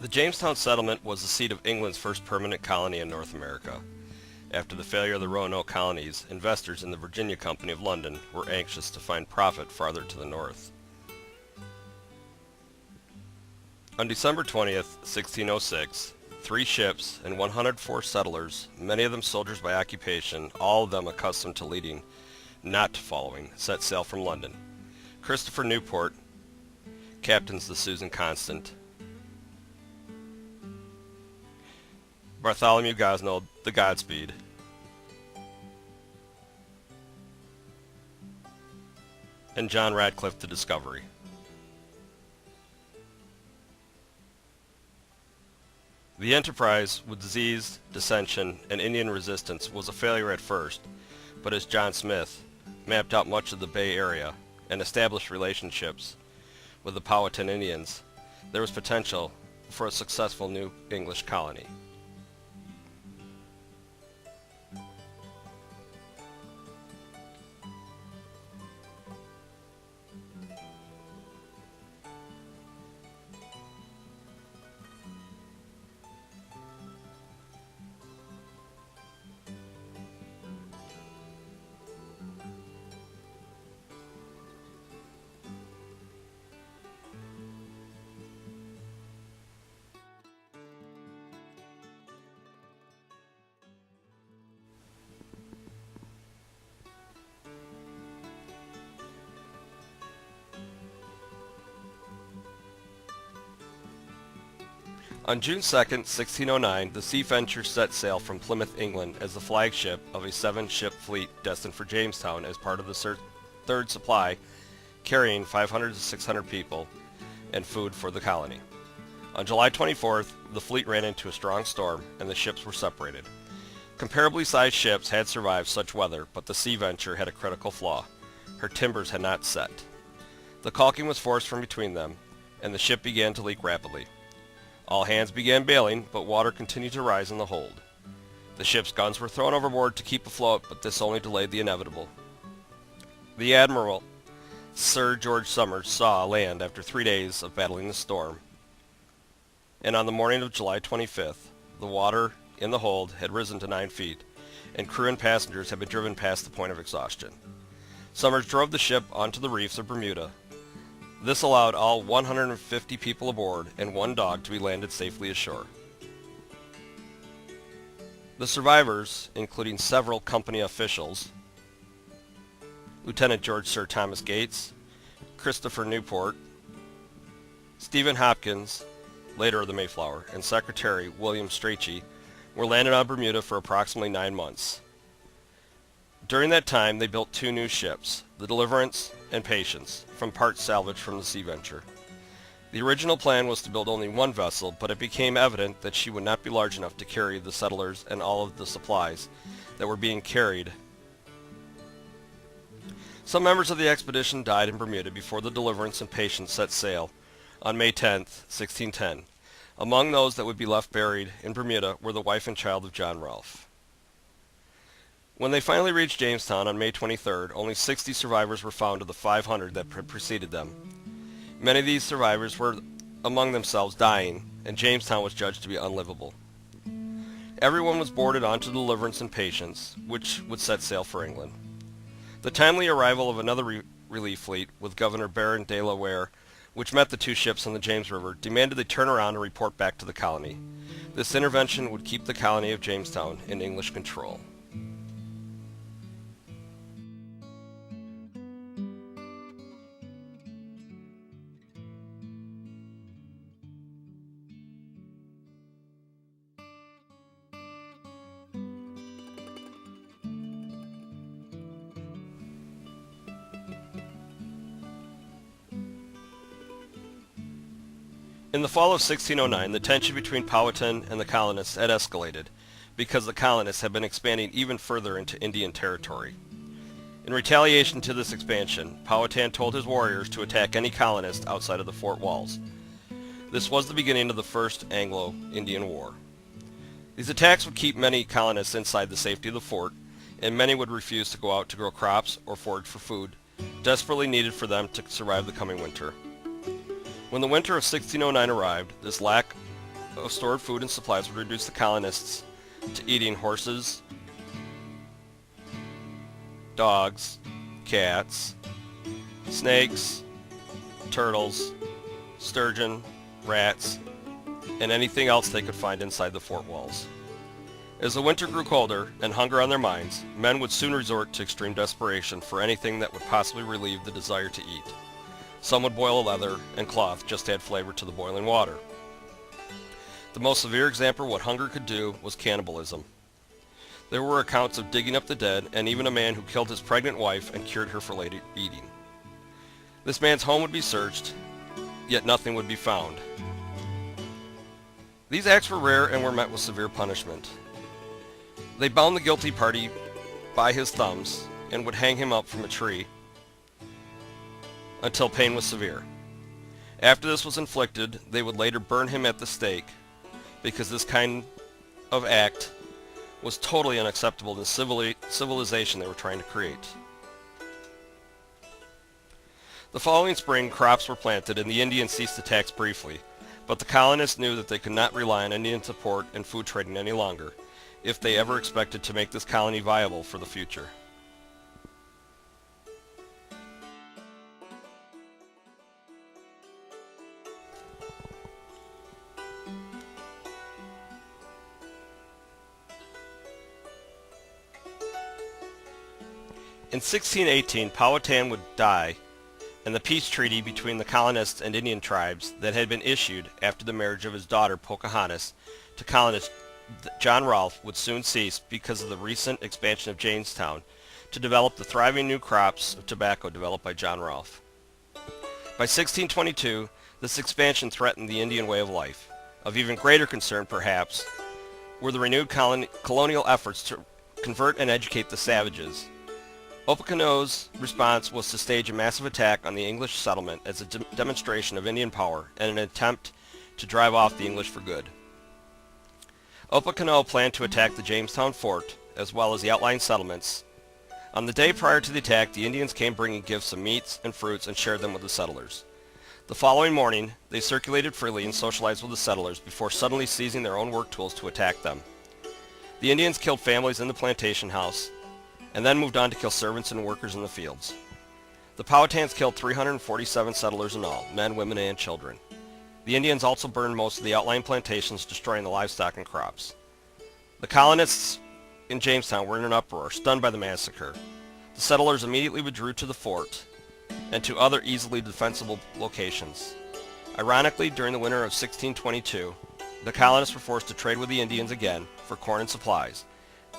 The Jamestown settlement was the seat of England's first permanent colony in North America. After the failure of the Roanoke colonies, investors in the Virginia Company of London were anxious to find profit farther to the north. On December 20th, 1606, 3 ships and 104 settlers, many of them soldiers by occupation, all of them accustomed to leading, not to following, set sail from London. Christopher Newport captains the Susan Constant, Bartholomew Gosnold the Godspeed, and John Radcliffe the Discovery. The enterprise, with disease, dissension, and Indian resistance, was a failure at first, but as John Smith mapped out much of the Bay Area and established relationships with the Powhatan Indians, there was potential for a successful new English colony. On June 2nd, 1609, the Sea Venture set sail from Plymouth, England as the flagship of a 7-ship fleet destined for Jamestown as part of the third supply, carrying 500 to 600 people and food for the colony. On July 24th, the fleet ran into a strong storm and the ships were separated. Comparably sized ships had survived such weather, but the Sea Venture had a critical flaw. Her timbers had not set. The caulking was forced from between them, and the ship began to leak rapidly. All hands began bailing, but water continued to rise in the hold. The ship's guns were thrown overboard to keep afloat, but this only delayed the inevitable. The Admiral, Sir George Somers, saw land after 3 days of battling the storm, and on the morning of July 25th, the water in the hold had risen to 9 feet, and crew and passengers had been driven past the point of exhaustion. Somers drove the ship onto the reefs of Bermuda. This allowed all 150 people aboard and 1 dog to be landed safely ashore. The survivors, including several company officials, Lieutenant George Sir Thomas Gates, Christopher Newport, Stephen Hopkins, later of the Mayflower, and Secretary William Strachey, were landed on Bermuda for approximately 9 months. During that time, they built 2 new ships, the Deliverance and Patience, from parts salvaged from the Sea Venture. The original plan was to build only 1 vessel, but it became evident that she would not be large enough to carry the settlers and all of the supplies that were being carried. Some members of the expedition died in Bermuda before the Deliverance and Patience set sail on May 10th, 1610. Among those that would be left buried in Bermuda were the wife and child of John Rolfe. When they finally reached Jamestown on May 23rd, only 60 survivors were found of the 500 that preceded them. Many of these survivors were among themselves dying, and Jamestown was judged to be unlivable. Everyone was boarded onto the Deliverance and Patience, which would set sail for England. The timely arrival of another relief fleet with Governor Baron de la Ware, which met the 2 ships on the James River, demanded they turn around and report back to the colony. This intervention would keep the colony of Jamestown in English control. In the fall of 1609, the tension between Powhatan and the colonists had escalated because the colonists had been expanding even further into Indian territory. In retaliation to this expansion, Powhatan told his warriors to attack any colonist outside of the fort walls. This was the beginning of the First Anglo-Indian War. These attacks would keep many colonists inside the safety of the fort, and many would refuse to go out to grow crops or forage for food, desperately needed for them to survive the coming winter. When the winter of 1609 arrived, this lack of stored food and supplies would reduce the colonists to eating horses, dogs, cats, snakes, turtles, sturgeon, rats, and anything else they could find inside the fort walls. As the winter grew colder and hunger on their minds, men would soon resort to extreme desperation for anything that would possibly relieve the desire to eat. Some would boil leather and cloth just to add flavor to the boiling water. The most severe example of what hunger could do was cannibalism. There were accounts of digging up the dead, and even a man who killed his pregnant wife and cured her for later eating. This man's home would be searched, yet nothing would be found. These acts were rare and were met with severe punishment. They bound the guilty party by his thumbs and would hang him up from a tree until pain was severe. After this was inflicted, they would later burn him at the stake, because this kind of act was totally unacceptable to the civilization they were trying to create. The following spring, crops were planted and the Indians ceased attacks briefly, but the colonists knew that they could not rely on Indian support and food trading any longer if they ever expected to make this colony viable for the future. In 1618, Powhatan would die, and the peace treaty between the colonists and Indian tribes that had been issued after the marriage of his daughter Pocahontas to colonist John Rolfe would soon cease because of the recent expansion of Jamestown to develop the thriving new crops of tobacco developed by John Rolfe. By 1622, this expansion threatened the Indian way of life. Of even greater concern, perhaps, were the renewed colonial efforts to convert and educate the savages. Opequonno's response was to stage a massive attack on the English settlement as a demonstration of Indian power and an attempt to drive off the English for good. Opequonno planned to attack the Jamestown fort, as well as the outlying settlements. On the day prior to the attack, the Indians came bringing gifts of meats and fruits and shared them with the settlers. The following morning, they circulated freely and socialized with the settlers before suddenly seizing their own work tools to attack them. The Indians killed families in the plantation house, and then moved on to kill servants and workers in the fields. The Powhatans killed 347 settlers in all, men, women, and children. The Indians also burned most of the outlying plantations, destroying the livestock and crops. The colonists in Jamestown were in an uproar, stunned by the massacre. The settlers immediately withdrew to the fort and to other easily defensible locations. Ironically, during the winter of 1622, the colonists were forced to trade with the Indians again for corn and supplies.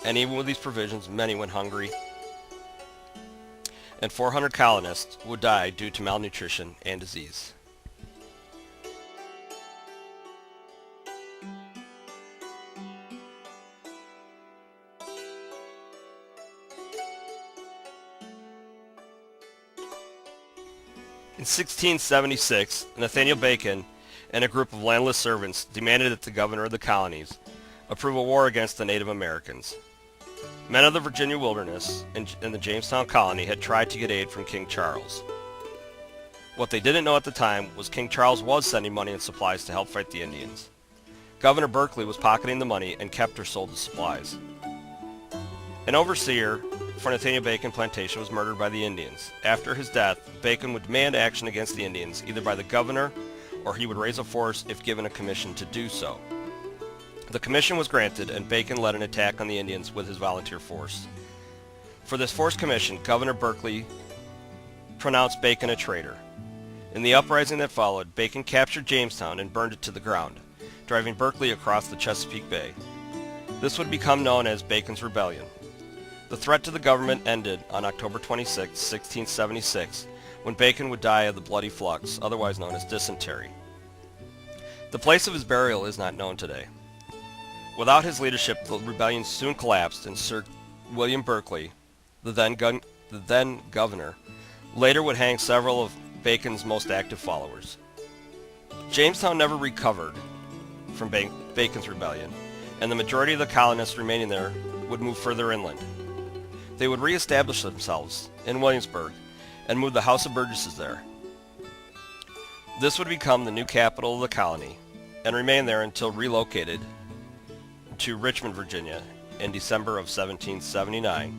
And even with these provisions, many went hungry, and 400 colonists would die due to malnutrition and disease. In 1676, Nathaniel Bacon and a group of landless servants demanded that the governor of the colonies approve a war against the Native Americans. Men of the Virginia wilderness and the Jamestown colony had tried to get aid from King Charles. What they didn't know at the time was King Charles was sending money and supplies to help fight the Indians. Governor Berkeley was pocketing the money and kept or sold the supplies. An overseer for Nathaniel Bacon plantation was murdered by the Indians. After his death, Bacon would demand action against the Indians, either by the governor or he would raise a force if given a commission to do so. The commission was granted, and Bacon led an attack on the Indians with his volunteer force. For this forced commission, Governor Berkeley pronounced Bacon a traitor. In the uprising that followed, Bacon captured Jamestown and burned it to the ground, driving Berkeley across the Chesapeake Bay. This would become known as Bacon's Rebellion. The threat to the government ended on October 26, 1676, when Bacon would die of the bloody flux, otherwise known as dysentery. The place of his burial is not known today. Without his leadership, the rebellion soon collapsed, and Sir William Berkeley, the then governor, later would hang several of Bacon's most active followers. Jamestown never recovered from Bacon's rebellion, and the majority of the colonists remaining there would move further inland. They would re-establish themselves in Williamsburg and move the House of Burgesses there. This would become the new capital of the colony, and remained there until relocated to Richmond, Virginia in December of 1779,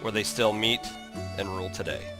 where they still meet and rule today.